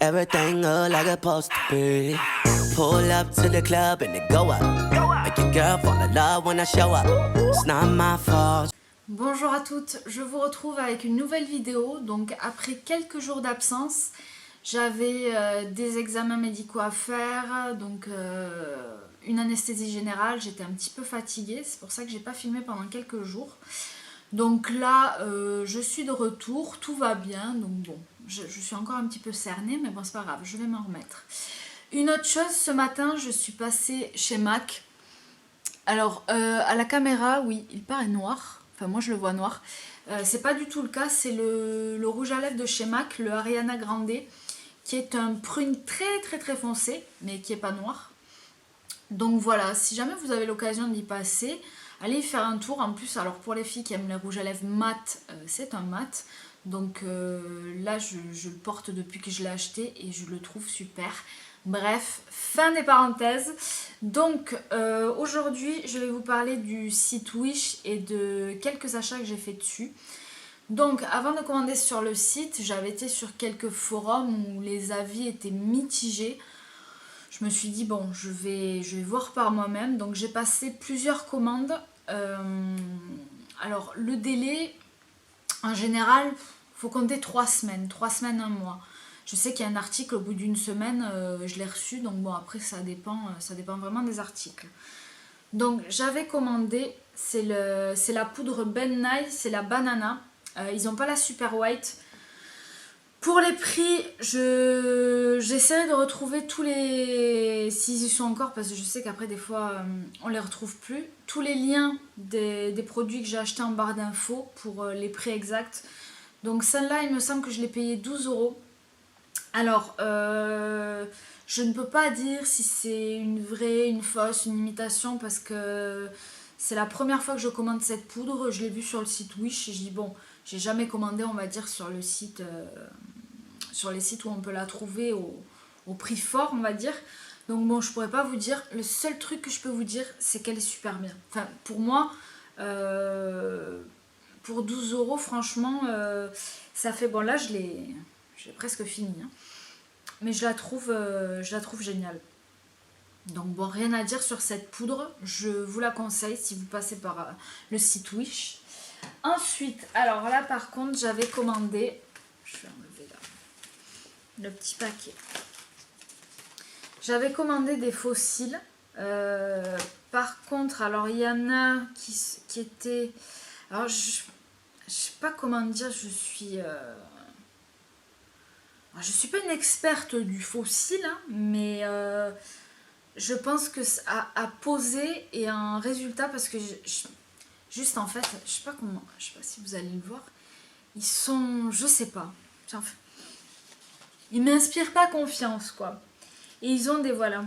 Everything look like it's supposed to be. Pull up to the club and it go up. Make your girl fall in love when I show up. It's not my fault. Bonjour à toutes, je vous retrouve avec une nouvelle vidéo. Donc après quelques jours d'absence, j'avais des examens médicaux à faire, donc une anesthésie générale, j'étais un petit peu fatiguée, c'est pour ça que j'ai pas filmé pendant quelques jours. Donc là, je suis de retour, tout va bien, donc bon, je suis encore un petit peu cernée, mais bon c'est pas grave, je vais m'en remettre. Une autre chose, ce matin, je suis passée chez MAC. Alors, à la caméra, oui, il paraît noir. Enfin, moi, je le vois noir. C'est pas du tout le cas. C'est le rouge à lèvres de chez MAC, le Ariana Grande, qui est un prune très foncé, mais qui est pas noir. Donc voilà, si jamais vous avez l'occasion d'y passer, allez y faire un tour. En plus, alors pour les filles qui aiment les rouges à lèvres mat, c'est un mat. Donc là, je le porte depuis que je l'ai acheté et je le trouve super. Bref, fin des parenthèses. Donc aujourd'hui, je vais vous parler du site Wish et de quelques achats que j'ai fait dessus. Donc avant de commander sur le site, j'avais été sur quelques forums où les avis étaient mitigés. Je me suis dit bon, je vais voir par moi-même. Donc j'ai passé plusieurs commandes. Alors le délai, en général, faut compter 3 semaines, 1 mois. Je sais qu'il y a un article au bout d'une semaine, je l'ai reçu, donc bon après ça dépend vraiment des articles. Donc j'avais commandé, c'est la poudre Ben Nye, c'est la banana. Ils n'ont pas la super white. Pour les prix, j'essaierai de retrouver tous les, s'ils y sont encore, parce que je sais qu'après des fois on les retrouve plus, tous les liens des produits que j'ai achetés en barre d'infos pour les prix exacts. Donc celle-là, il me semble que je l'ai payée 12 euros. Alors, je ne peux pas dire si c'est une vraie, une fausse, une imitation, parce que c'est la première fois que je commande cette poudre. Je l'ai vue sur le site Wish et je dis bon, j'ai jamais commandé, on va dire, sur le site, sur les sites où on peut la trouver au prix fort, on va dire. Donc bon, je pourrais pas vous dire. Le seul truc que je peux vous dire, c'est qu'elle est super bien. Enfin, pour moi, pour 12 euros, franchement, ça fait... Bon, là, j'ai presque fini. Hein. Mais je la trouve géniale. Donc bon, rien à dire sur cette poudre. Je vous la conseille si vous passez par le site Wish. Ensuite, alors là, par contre, j'avais commandé... Je vais enlever là le petit paquet. J'avais commandé des fossiles. Par contre, alors il y en a qui étaient... Alors, je sais pas comment dire, je suis pas une experte du fossile, hein, mais je pense que à poser et un résultat, parce que juste en fait, je sais pas si vous allez le voir, ils sont, je sais pas, enfin, ils m'inspirent pas confiance quoi. Et ils ont des, voilà.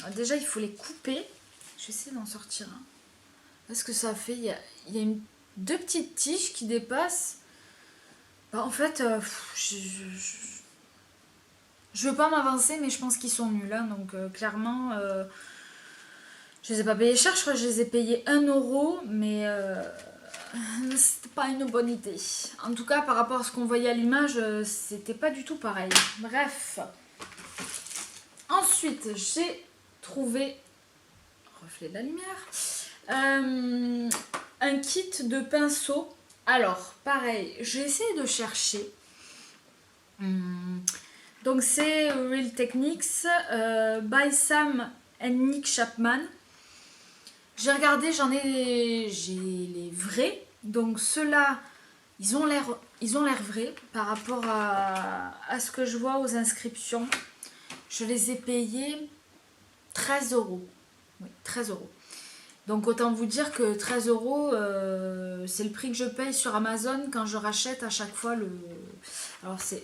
Alors déjà il faut les couper, je vais essayer d'en sortir un. Parce que ça fait, il y a deux petites tiges qui dépassent. Bah, en fait, je veux pas m'avancer, mais je pense qu'ils sont nuls. Hein, donc clairement, je les ai pas payés cher. Je crois que je les ai payés 1 euro, mais c'était pas une bonne idée. En tout cas, par rapport à ce qu'on voyait à l'image, c'était pas du tout pareil. Bref. Ensuite, j'ai trouvé, reflet de la lumière, un kit de pinceaux. Alors, pareil, j'ai essayé de chercher. Donc c'est Real Techniques by Sam and Nick Chapman. J'ai regardé, j'ai les vrais. Donc ceux-là, ils ont l'air vrais par rapport à ce que je vois aux inscriptions. Je les ai payés 13 euros. Oui, 13 euros. Donc autant vous dire que 13 euros, c'est le prix que je paye sur Amazon quand je rachète à chaque fois le... Alors c'est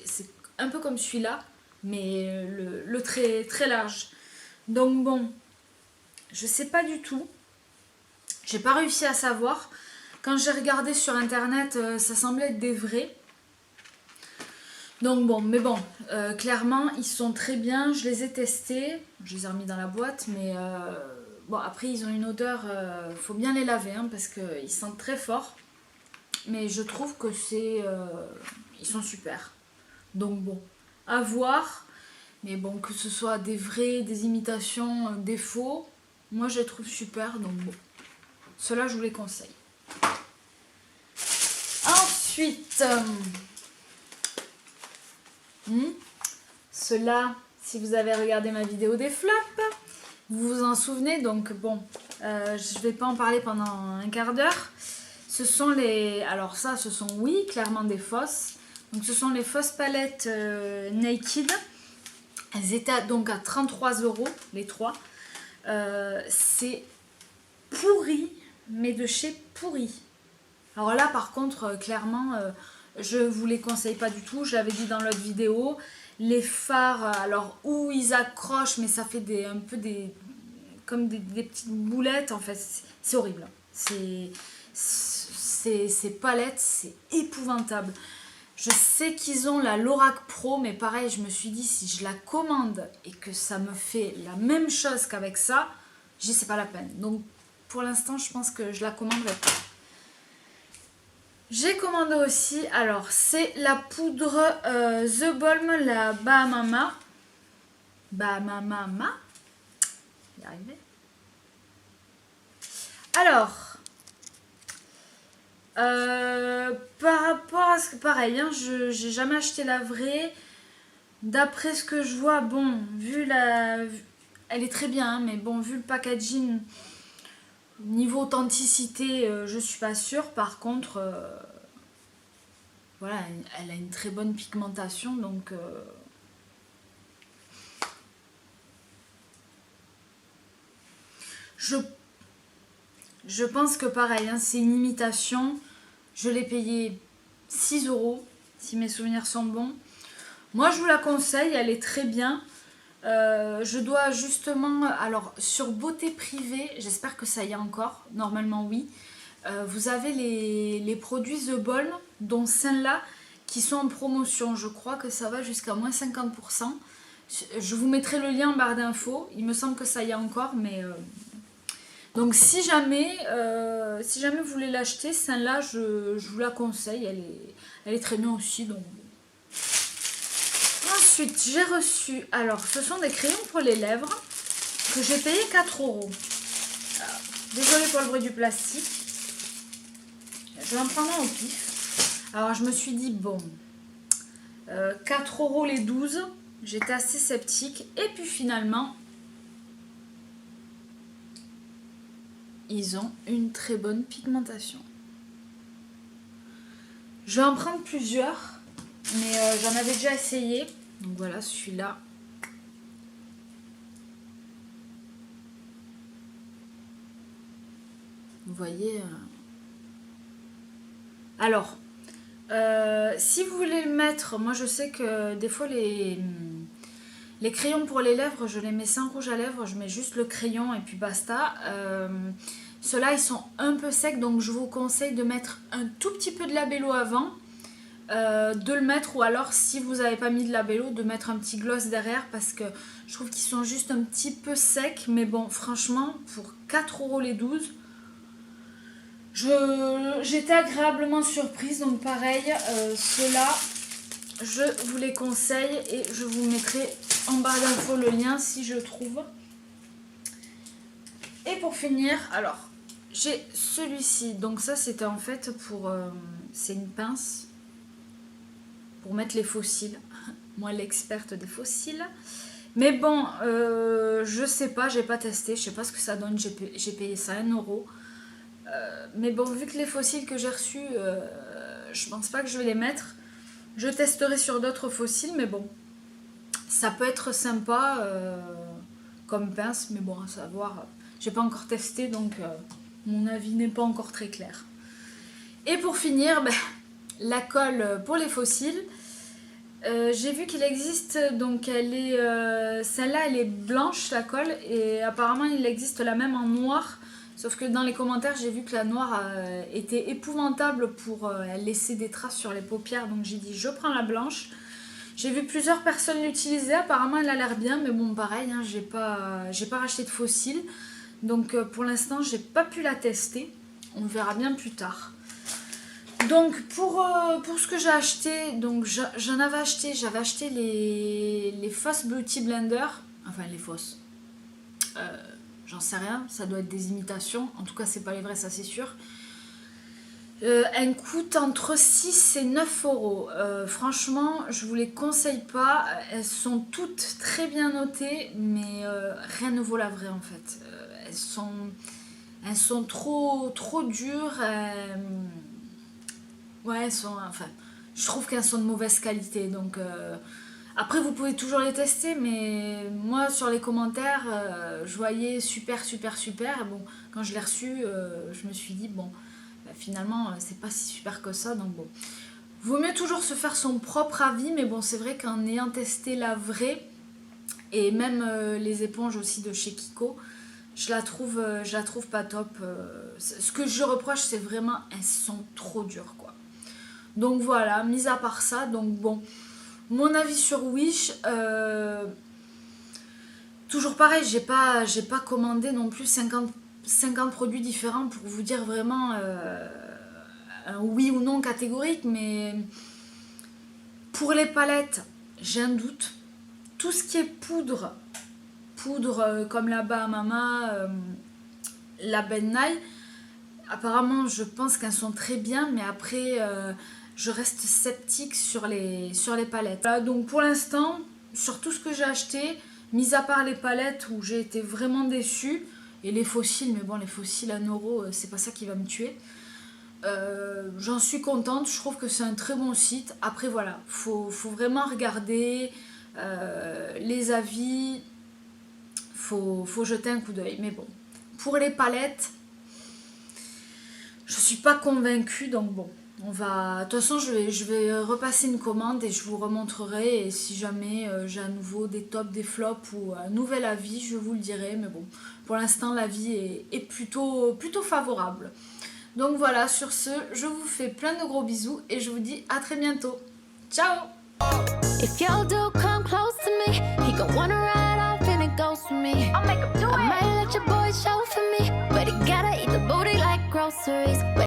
un peu comme celui-là, mais le très large. Donc bon, je sais pas du tout. J'ai pas réussi à savoir. Quand j'ai regardé sur internet, ça semblait être des vrais. Donc bon, mais bon, clairement, ils sont très bien. Je les ai testés. Je les ai remis dans la boîte, mais... Bon, après, ils ont une odeur, faut bien les laver, hein, parce qu'ils sentent très fort. Mais je trouve que ils sont super. Donc bon, à voir. Mais bon, que ce soit des vrais, des imitations, des faux, moi je les trouve super, donc bon. Ceux-là, je vous les conseille. Ensuite, ceux-là, si vous avez regardé ma vidéo des flops, vous vous en souvenez, donc bon, je vais pas en parler pendant un quart d'heure. Ce sont les... Alors ça, ce sont, oui, clairement des fausses. Donc ce sont les fausses palettes Naked. Elles étaient donc à 33 € les trois. C'est pourri, mais de chez pourri. Alors là, par contre, clairement, je vous les conseille pas du tout. Je l'avais dit dans l'autre vidéo. Les fards, alors où ils accrochent, mais ça fait un peu comme des petites boulettes. En fait, c'est horrible. Ces palettes, c'est épouvantable. Je sais qu'ils ont la Lorac Pro, mais pareil, je me suis dit, si je la commande et que ça me fait la même chose qu'avec ça, j'ai c'est pas la peine. Donc, pour l'instant, je pense que je la commanderai pas. J'ai commandé aussi, alors, c'est la poudre The Balm, la Bahamama. Bahamama. Y arrivé. Alors... par rapport à ce que pareil, hein, j'ai jamais acheté la vraie. D'après ce que je vois, bon, elle est très bien, hein, mais bon, vu le packaging, niveau authenticité, je suis pas sûre. Par contre, voilà, elle a une très bonne pigmentation, donc je pense que pareil, hein, c'est une imitation. Je l'ai payé 6 €, si mes souvenirs sont bons. Moi, je vous la conseille, elle est très bien. Je dois justement... Alors, sur Beauté Privée, j'espère que ça y est encore. Normalement, oui. Vous avez les produits The Balm, dont celle-là, qui sont en promotion. Je crois que ça va jusqu'à moins 50%. Je vous mettrai le lien en barre d'infos. Il me semble que ça y est encore, mais... Donc si jamais vous voulez l'acheter, celle-là, je vous la conseille. Elle est très bien aussi. Donc. Ensuite, j'ai reçu... Alors, ce sont des crayons pour les lèvres que j'ai payé 4 €. Désolée pour le bruit du plastique. Je vais en prendre un au pif. Alors, je me suis dit, bon, 4 € les 12. J'étais assez sceptique. Et puis finalement... ils ont une très bonne pigmentation. Je vais en prendre plusieurs, mais j'en avais déjà essayé. Donc voilà, celui-là. Vous voyez. Alors, si vous voulez le mettre, moi je sais que des fois les crayons pour les lèvres, je les mets sans rouge à lèvres, je mets juste le crayon et puis basta. Ceux-là, ils sont un peu secs, donc je vous conseille de mettre un tout petit peu de labello avant, de le mettre, ou alors si vous n'avez pas mis de labello, de mettre un petit gloss derrière, parce que je trouve qu'ils sont juste un petit peu secs. Mais bon, franchement, pour 4 € les 12, j'étais agréablement surprise. Donc pareil, ceux-là, je vous les conseille et je vous mettrai en barre d'infos le lien si je trouve. Et pour finir, alors, j'ai celui-ci. Donc ça, c'était en fait pour... c'est une pince pour mettre les fossiles. Moi, l'experte des fossiles. Mais bon, je sais pas, j'ai pas testé. Je sais pas ce que ça donne. J'ai payé ça 1 €. Mais bon, vu que les fossiles que j'ai reçus, je pense pas que je vais les mettre. Je testerai sur d'autres fossiles, mais bon. Ça peut être sympa comme pince, mais bon, à savoir... J'ai pas encore testé, donc mon avis n'est pas encore très clair. Et pour finir, la colle pour les fossiles. J'ai vu qu'il existe, donc celle-là elle est blanche, la colle, et apparemment il existe la même en noir. Sauf que dans les commentaires, j'ai vu que la noire était épouvantable pour laisser des traces sur les paupières, donc j'ai dit je prends la blanche. J'ai vu plusieurs personnes l'utiliser, apparemment elle a l'air bien, mais bon pareil, hein, j'ai pas racheté de fossiles. Donc pour l'instant, j'ai pas pu la tester. On verra bien plus tard. Donc pour ce que j'ai acheté, donc j'avais acheté les fausses Beauty Blender, enfin les fausses, j'en sais rien, ça doit être des imitations, en tout cas c'est pas les vraies, ça c'est sûr. Elles coûtent entre 6 et 9 euros. Franchement, je vous les conseille pas. Elles sont toutes très bien notées, mais rien ne vaut la vraie en fait. Elles sont trop dures. Ouais, enfin, je trouve qu'elles sont de mauvaise qualité. Donc, après, vous pouvez toujours les tester, mais moi, sur les commentaires, je voyais super. Et bon, quand je l'ai reçu, je me suis dit, bon, bah, finalement, c'est pas si super que ça. Donc, bon, vaut mieux toujours se faire son propre avis, mais bon, c'est vrai qu'en ayant testé la vraie, et même les éponges aussi de chez Kiko, je la trouve pas top. Ce que je reproche, c'est vraiment, elles sont trop dures, quoi. Donc voilà, mis à part ça, donc bon, mon avis sur Wish, toujours pareil, j'ai pas commandé non plus 50 produits différents pour vous dire vraiment un oui ou non catégorique, mais pour les palettes, j'ai un doute. Tout ce qui est poudre comme la Bahamama, la Ben Nye, apparemment je pense qu'elles sont très bien, mais après je reste sceptique sur les palettes. Voilà, donc pour l'instant, sur tout ce que j'ai acheté, mis à part les palettes où j'ai été vraiment déçue, et les fossiles, mais bon, les fossiles à 1 euro, c'est pas ça qui va me tuer. J'en suis contente, je trouve que c'est un très bon site. Après voilà, faut vraiment regarder les avis, faut jeter un coup d'œil. Mais bon, pour les palettes, je suis pas convaincue, donc bon, on va. De toute façon, je vais repasser une commande et je vous remontrerai. Et si jamais j'ai à nouveau des tops, des flops ou un nouvel avis, je vous le dirai. Mais bon, pour l'instant, l'avis est plutôt favorable. Donc voilà, sur ce, je vous fais plein de gros bisous et je vous dis à très bientôt. Ciao! If y'all do come close to me, he gon' wanna ride off and it goes for me. I'll make him do it. I might let your boy show for me, but he gotta eat the booty like groceries.